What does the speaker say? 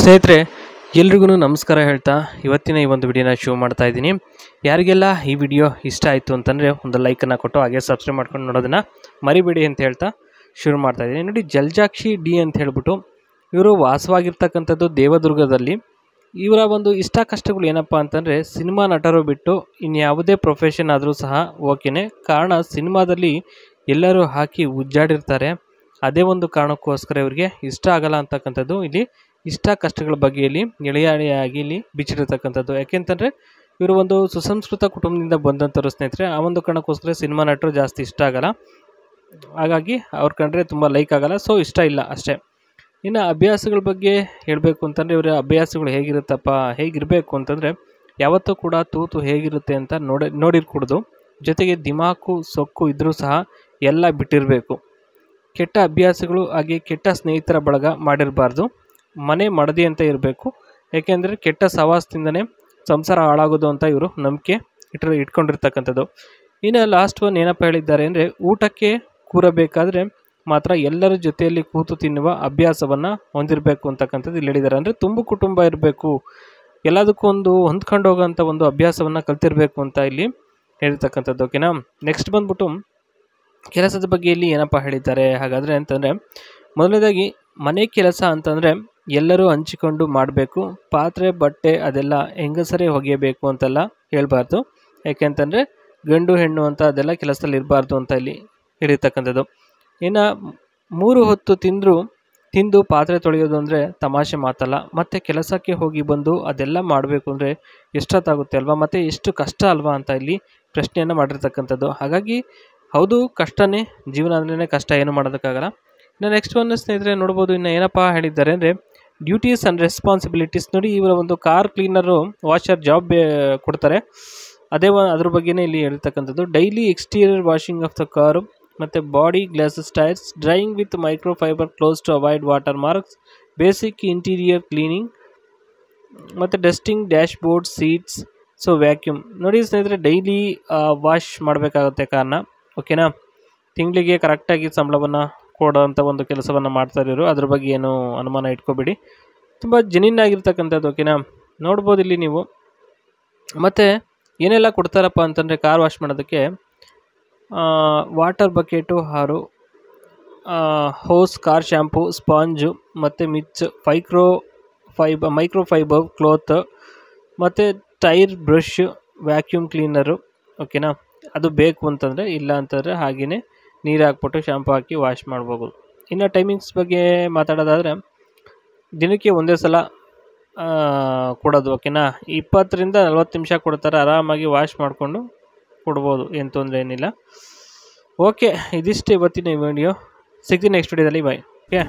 ಸ್ನೇಹಿತರೆ ಎಲ್ರಿಗೂ ನಮಸ್ಕಾರ ಹೇಳ್ತಾ ಇವತ್ತಿನ ಈ ಒಂದು ವಿಡಿಯೋನ ಶೋ ಮಾಡ್ತಾ ಇದ್ದೀನಿ. ಯಾರಿಗೆಲ್ಲ ಈ ವಿಡಿಯೋ ಇಷ್ಟ ಆಯಿತು ಅಂತಂದರೆ ಒಂದು ಲೈಕನ್ನು ಕೊಟ್ಟು ಹಾಗೆ ಸಬ್ಸ್ಕ್ರೈಬ್ ಮಾಡ್ಕೊಂಡು ನೋಡೋದನ್ನು ಮರಿಬೇಡಿ ಅಂತ ಹೇಳ್ತಾ ಶುರು ಮಾಡ್ತಾ ಇದ್ದೀನಿ. ನೋಡಿ, ಜಲಜಾಕ್ಷಿ ಡಿ ಅಂತ ಹೇಳ್ಬಿಟ್ಟು ಇವರು ವಾಸವಾಗಿರ್ತಕ್ಕಂಥದ್ದು ದೇವದುರ್ಗದಲ್ಲಿ. ಇವರ ಒಂದು ಇಷ್ಟ ಕಷ್ಟಗಳು ಏನಪ್ಪ ಅಂತಂದರೆ ಸಿನಿಮಾ ನಟರು ಬಿಟ್ಟು ಇನ್ಯಾವುದೇ ಪ್ರೊಫೆಷನ್ ಆದರೂ ಸಹ ಓಕೆನೇ. ಕಾರಣ ಸಿನಿಮಾದಲ್ಲಿ ಎಲ್ಲರೂ ಹಾಕಿ ಉಜ್ಜಾಡಿರ್ತಾರೆ. ಅದೇ ಒಂದು ಕಾರಣಕ್ಕೋಸ್ಕರ ಇವರಿಗೆ ಇಷ್ಟ ಆಗಲ್ಲ ಅಂತಕ್ಕಂಥದ್ದು ಇಲ್ಲಿ ಇಷ್ಟ ಕಷ್ಟಗಳ ಬಗ್ಗೆ ಇಲ್ಲಿ ಎಳೆಯಾಗಿ ಇಲ್ಲಿ ಬಿಚ್ಚಿರ್ತಕ್ಕಂಥದ್ದು. ಯಾಕೆಂತಂದರೆ ಇವರು ಒಂದು ಸುಸಂಸ್ಕೃತ ಕುಟುಂಬದಿಂದ ಬಂದಂಥವ್ರು ಸ್ನೇಹಿತರೆ. ಆ ಒಂದು ಕಾರಣಕ್ಕೋಸ್ಕರ ಸಿನಿಮಾ ನಟರು ಜಾಸ್ತಿ ಇಷ್ಟ ಆಗಲ್ಲ, ಹಾಗಾಗಿ ಅವ್ರ ಕಂಡ್ರೆ ತುಂಬ ಲೈಕ್ ಆಗಲ್ಲ, ಸೊ ಇಷ್ಟ ಇಲ್ಲ ಅಷ್ಟೇ. ಇನ್ನು ಅಭ್ಯಾಸಗಳ ಬಗ್ಗೆ ಹೇಳಬೇಕು ಅಂತಂದರೆ ಇವರ ಅಭ್ಯಾಸಗಳು ಹೇಗಿರಬೇಕು ಅಂತಂದರೆ ಯಾವತ್ತೂ ಕೂಡ ತೂತು ಹೇಗಿರುತ್ತೆ ಅಂತ ನೋಡಿರ್ಕೂಡ್ದು. ಜೊತೆಗೆ ದಿಮಾಕು ಸೊಕ್ಕು ಇದ್ದರೂ ಸಹ ಎಲ್ಲ ಬಿಟ್ಟಿರಬೇಕು. ಕೆಟ್ಟ ಅಭ್ಯಾಸಗಳು ಹಾಗೆ ಕೆಟ್ಟ ಸ್ನೇಹಿತರ ಬಳಗ ಮಾಡಿರಬಾರ್ದು. ಮನೆ ಮಡದಿ ಅಂತ ಇರಬೇಕು. ಯಾಕೆಂದರೆ ಕೆಟ್ಟ ಸವಾಸದಿಂದನೇ ಸಂಸಾರ ಹಾಳಾಗೋದು ಅಂತ ಇವರು ನಂಬಿಕೆ ಇಟ್ಕೊಂಡಿರ್ತಕ್ಕಂಥದ್ದು. ಇನ್ನು ಲಾಸ್ಟ್ ಒನ್ ಏನಪ್ಪ ಹೇಳಿದ್ದಾರೆ ಅಂದರೆ ಊಟಕ್ಕೆ ಕೂರಬೇಕಾದ್ರೆ ಮಾತ್ರ ಎಲ್ಲರ ಜೊತೆಯಲ್ಲಿ ಕೂತು ತಿನ್ನುವ ಅಭ್ಯಾಸವನ್ನು ಹೊಂದಿರಬೇಕು ಅಂತಕ್ಕಂಥದ್ದು ಇಲ್ಲಿ ಹೇಳಿದ್ದಾರೆ. ಅಂದರೆ ತುಂಬು ಕುಟುಂಬ ಇರಬೇಕು, ಎಲ್ಲದಕ್ಕೂ ಒಂದು ಹೊಂದ್ಕೊಂಡು ಹೋಗೋಂಥ ಒಂದು ಅಭ್ಯಾಸವನ್ನು ಕಲ್ತಿರಬೇಕು ಅಂತ ಇಲ್ಲಿ ಹೇಳಿರ್ತಕ್ಕಂಥದ್ದು. ಓಕೆನಾ. ನೆಕ್ಸ್ಟ್ ಬಂದ್ಬಿಟ್ಟು ಕೆಲಸದ ಬಗ್ಗೆ ಇಲ್ಲಿ ಏನಪ್ಪ ಹೇಳಿದ್ದಾರೆ ಹಾಗಾದರೆ ಅಂತಂದರೆ, ಮೊದಲನೇದಾಗಿ ಮನೆ ಕೆಲಸ ಅಂತಂದರೆ ಎಲ್ಲರೂ ಹಂಚಿಕೊಂಡು ಮಾಡಬೇಕು. ಪಾತ್ರೆ ಬಟ್ಟೆ ಅದೆಲ್ಲ ಹೆಂಗಸರೇ ಒಗೆಯಬೇಕು ಅಂತೆಲ್ಲ ಹೇಳಬಾರ್ದು. ಯಾಕೆಂತಂದರೆ ಗಂಡು ಹೆಣ್ಣು ಅಂತ ಅದೆಲ್ಲ ಕೆಲಸದಲ್ಲಿ ಇರಬಾರ್ದು ಅಂತ ಇಲ್ಲಿ ಹೇಳಿರ್ತಕ್ಕಂಥದ್ದು. ಇನ್ನು 3 ಹೊತ್ತು ತಿಂದು ಪಾತ್ರೆ ತೊಳೆಯೋದು ಅಂದರೆ ತಮಾಷೆ ಮಾತಲ್ಲ. ಮತ್ತು ಕೆಲಸಕ್ಕೆ ಹೋಗಿ ಬಂದು ಅದೆಲ್ಲ ಮಾಡಬೇಕು ಅಂದರೆ ಎಷ್ಟೊತ್ತಾಗುತ್ತೆ ಅಲ್ವಾ, ಮತ್ತು ಎಷ್ಟು ಕಷ್ಟ ಅಲ್ವಾ ಅಂತ ಇಲ್ಲಿ ಪ್ರಶ್ನೆಯನ್ನು ಮಾಡಿರ್ತಕ್ಕಂಥದ್ದು. ಹಾಗಾಗಿ ಹೌದು, ಕಷ್ಟನೇ, ಜೀವನ ಅಂದ್ರೇ ಕಷ್ಟ, ಏನು ಮಾಡೋದಕ್ಕಾಗಲ್ಲ. ಇನ್ನು ನೆಕ್ಸ್ಟ್ ಒನ್ ಸ್ನೇಹಿತರೆ ನೋಡ್ಬೋದು. ಇನ್ನು ಏನಪ್ಪ ಹೇಳಿದ್ದಾರೆ ಅಂದರೆ ಡ್ಯೂಟೀಸ್ ಆ್ಯಂಡ್ ರೆಸ್ಪಾನ್ಸಿಬಿಲಿಟೀಸ್. ನೋಡಿ, ಇವರ ಒಂದು ಕಾರ್ ಕ್ಲೀನರು ವಾಷರ್ ಜಾಬ್ ಕೊಡ್ತಾರೆ. ಅದ್ರ ಬಗ್ಗೆನೇ ಇಲ್ಲಿ ಹೇಳಿರ್ತಕ್ಕಂಥದ್ದು. Daily exterior washing of the car, ಮತ್ತು body glasses tyres, drying with microfiber cloths to avoid water marks, basic interior cleaning, ಮತ್ತು dusting dashboard seats, so vacuum. ನೋಡಿ ಸ್ನೇಹಿತರೆ, ಡೈಲಿ ವಾಶ್ ಮಾಡಬೇಕಾಗುತ್ತೆ ಕಾರ್ನ. ಓಕೆನಾ. ತಿಂಗಳಿಗೆ ಕರೆಕ್ಟಾಗಿ ಸಂಬಳವನ್ನು ಕೊಡೋವಂಥ ಒಂದು ಕೆಲಸವನ್ನು ಮಾಡ್ತಾರೆ ಇವರು. ಅದ್ರ ಬಗ್ಗೆ ಏನು ಅನುಮಾನ ಇಟ್ಕೋಬೇಡಿ, ತುಂಬ ಜೆನ್ಯೂನ್ ಆಗಿರ್ತಕ್ಕಂಥದ್ದು. ಓಕೆನಾ. ನೋಡ್ಬೋದು ಇಲ್ಲಿ ನೀವು. ಮತ್ತು ಏನೆಲ್ಲ ಕೊಡ್ತಾರಪ್ಪ ಅಂತಂದರೆ ಕಾರ್ ವಾಶ್ ಮಾಡೋದಕ್ಕೆ water bucket 6, hose, car shampoo, sponge, ಮತ್ತು ಮಿಚ್, ಮೈಕ್ರೋಫೈಬರ್ ಕ್ಲೋತ್, ಮತ್ತು ಟೈರ್ ಬ್ರಷ್, ವ್ಯಾಕ್ಯೂಮ್ ಕ್ಲೀನರು. ಓಕೆನಾ. ಅದು ಬೇಕು ಅಂತಂದರೆ, ಇಲ್ಲ ಅಂತಂದರೆ ಹಾಗೆಯೇ ನೀರು ಹಾಕ್ಬಿಟ್ಟು ಶಾಂಪು ಹಾಕಿ ವಾಶ್ ಮಾಡ್ಬೋದು. ಇನ್ನು ಟೈಮಿಂಗ್ಸ್ ಬಗ್ಗೆ ಮಾತಾಡೋದಾದರೆ ದಿನಕ್ಕೆ ಒಂದೇ ಸಲ ಕೊಡೋದು. ಓಕೆನಾ. 20ರಿಂದ 40 ನಿಮಿಷ ಕೊಡ್ತಾರೆ. ಆರಾಮಾಗಿ ವಾಶ್ ಮಾಡಿಕೊಂಡು ಕೊಡ್ಬೋದು, ಏನು ತೊಂದರೆ ಏನಿಲ್ಲ. ಓಕೆ, ಇದಿಷ್ಟು ಇವತ್ತಿನ ವಿಡಿಯೋ. ಸಿಗ್ತೀನಿ ನೆಕ್ಸ್ಟ್ ವಿಡಿಯೋದಲ್ಲಿ. ಬಾಯ್. ಓಕೆ.